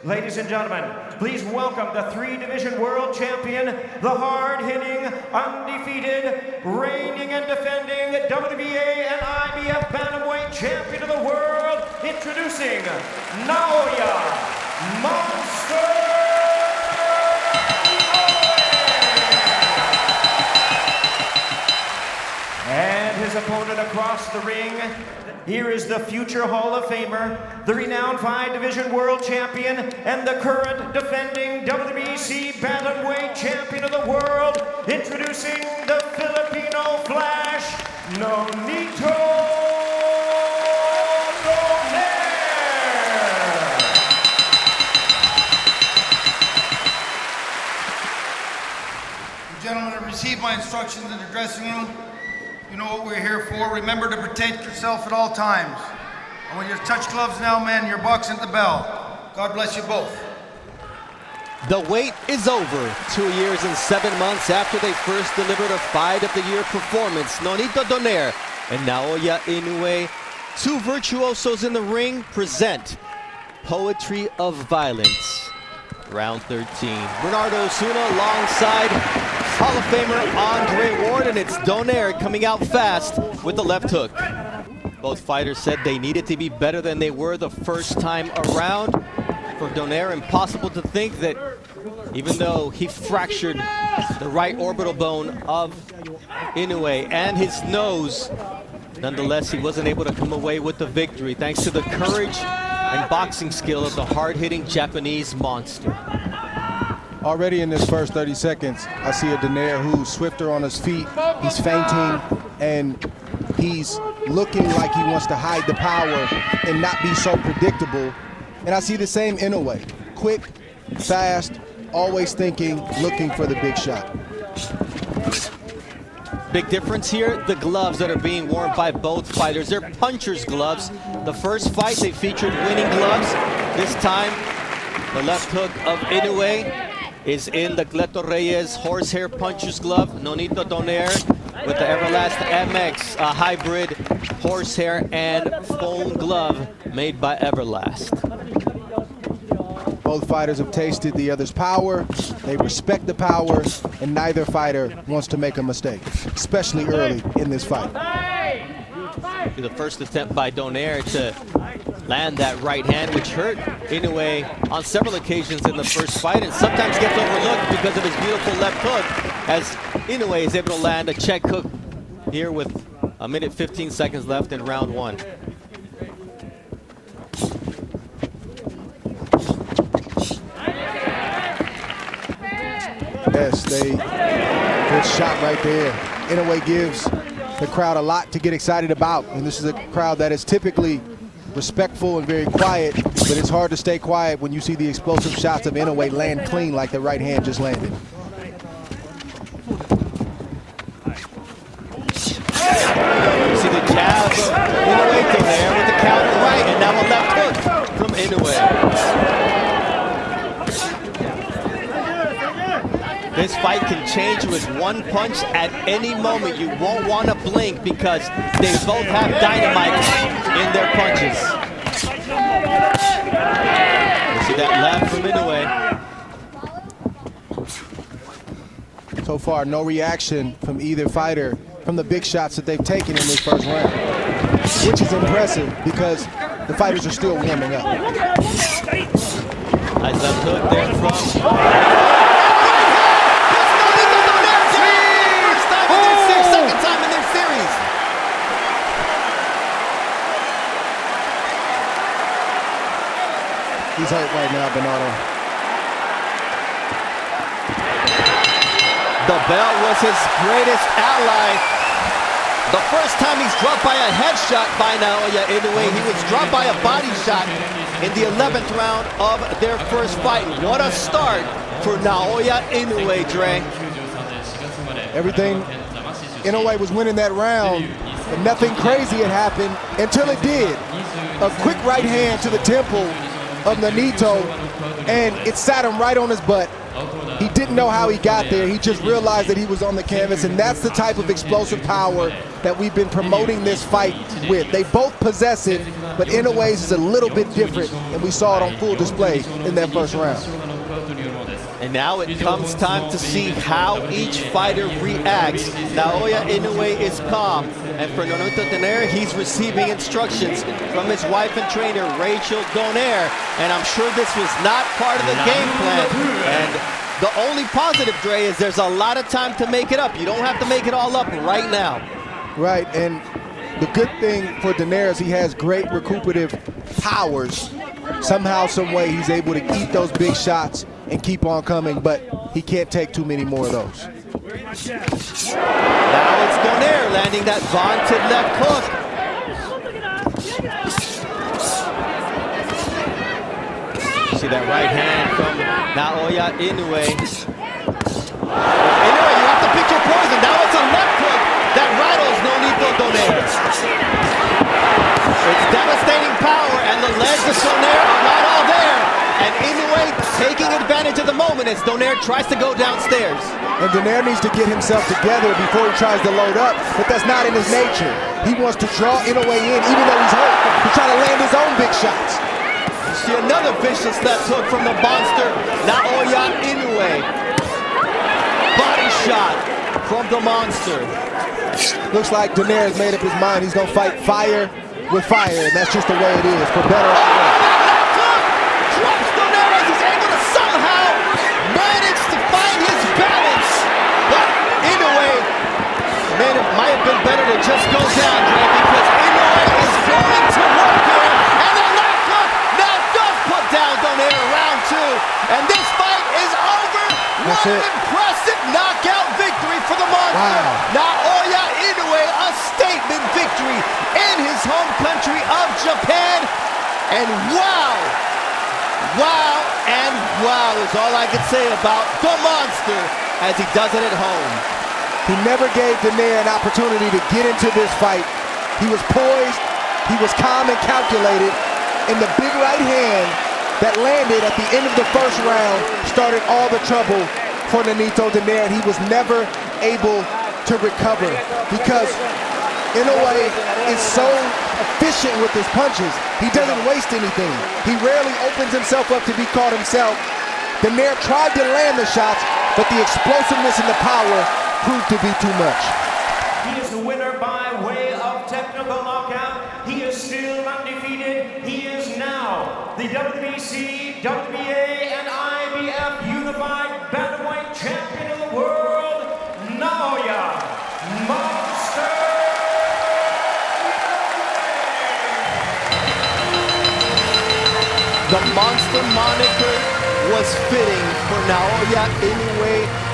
Ladies and gentlemen, please welcome the three-division world champion, the hard-hitting, undefeated, reigning and defending WBA and IBF Bantamweight champion of the world, introducing Naoya Monster Inoue! And his opponent across the ring, here is the future Hall of Famer, the renowned five-division world champion, and the current defending WBC Bantamweight champion of the world, introducing the Filipino Flash, Nonito Donaire! Gentlemen, have received my instructions in the dressing room. You know what we're here for. Remember to protect yourself at all times. And when you touch gloves now, men, you're boxing at the bell. God bless you both. The wait is over. 2 years and 7 months after they first delivered a Fight of the Year performance, Nonito Donaire and Naoya Inoue, two virtuosos in the ring, present Poetry of Violence. Round 13. Bernardo Osuna alongside Hall of Famer Andre Ward, and it's Donaire coming out fast with the left hook. Both fighters said they needed to be better than they were the first time around. For Donaire, impossible to think that even though he fractured the right orbital bone of Inoue and his nose, nonetheless he wasn't able to come away with the victory thanks to the courage and boxing skill of the hard-hitting Japanese monster. Already in this first 30 seconds, I see a Donaire who's swifter on his feet, he's feinting, and he's looking like he wants to hide the power and not be so predictable. And I see the same Inoue, quick, fast, always thinking, looking for the big shot. Big difference here, the gloves that are being worn by both fighters. They're puncher's gloves. The first fight, they featured winning gloves. This time, the left hook of Inoue is in the Cleto Reyes horsehair puncher's glove. Nonito Donaire with the Everlast MX, a hybrid horsehair and foam glove made by Everlast. Both fighters have tasted the other's power, they respect the power, and neither fighter wants to make a mistake, especially early in this fight. The first attempt by Donaire to land that right hand, which hurt Inoue on several occasions in the first fight and sometimes gets overlooked because of his beautiful left hook, as Inoue is able to land a check hook here with 1 minute 15 seconds left in round one. Yes, good shot right there. Inoue gives the crowd a lot to get excited about, and this is a crowd that is typically respectful and very quiet, but it's hard to stay quiet when you see the explosive shots of Inoue land clean like the right hand just landed. You see the jab of Inoue there with the counter right, and now a left hook from Inoue. This fight can change with one punch at any moment. You won't want to blink because they both have dynamite in their punches. You see that left from Inoue. So far, no reaction from either fighter from the big shots that they've taken in this first round, which is impressive because the fighters are still warming up. Nice left hook there from... He's hurt right now, Bernardo. The belt was his greatest ally. The first time he's dropped by a headshot by Naoya Inoue, he was dropped by a body shot in the 11th round of their first fight. What a start for Naoya Inoue, Dre. Everything, Inoue was winning that round, but nothing crazy had happened until it did. A quick right hand to the temple of Nonito, and it sat him right on his butt. He didn't know how he got there. He just realized that he was on the canvas, and that's the type of explosive power that we've been promoting this fight with. They both possess it, but Inoue's is a little bit different, and we saw it on full display in that first round. And now it comes time to see how each fighter reacts. Naoya Inoue is calm, and for Nonito Donaire, he's receiving instructions from his wife and trainer, Rachel Donaire, and I'm sure this was not part of the game plan. And the only positive, Dre, is there's a lot of time to make it up. You don't have to make it all up right now. Right, and the good thing for Donaire is he has great recuperative powers. Somehow, some way, he's able to eat those big shots and keep on coming, but he can't take too many more of those. Now it's Donaire landing that vaunted left hook. See that right hand from Naoya Inoue. Inoue, you have to pick your poison. Now it's a left hook that rattles Nonito Donaire. It's devastating power, and the legs of Donaire are not all there. And Inoue taking advantage of the moment as Donaire tries to go downstairs. And Donaire needs to get himself together before he tries to load up, but that's not in his nature. He wants to draw Inoue in, even though he's hurt, to try to land his own big shots. You see another vicious left hook from the monster, Naoya Inoue. Body shot from the monster. Looks like Donaire has made up his mind. He's going to fight fire with fire, and that's just the way it is, for better or worse. Drops Donaire as he's able to somehow manage to find his balance. But Inoue might have been better to just go down, Dre, because Inoue is going to work here. And the left hook now does put down Donaire round two. And this fight is over. That's What an it. impressive knockout victory for the monster. Wow. Naoya Inoue, a statement victory in his home country of Japan. And wow and wow is all I can say about the monster as he does it at home. He never gave Donaire an opportunity to get into this fight. He was poised, he was calm and calculated, and the big right hand that landed at the end of the first round started all the trouble for Nonito Donaire, and he was never able to recover because Inoue is so efficient with his punches. He doesn't waste anything. He rarely opens himself up to be caught himself. Donaire tried to land the shots, but the explosiveness and the power proved to be too much. He is the winner by way of technical knockout. He is still undefeated. He is now the WBC, WBA, and IBF Unified Bantamweight Champion of the world, Naoya Monster. The monster moniker was fitting for Naoya Inoue.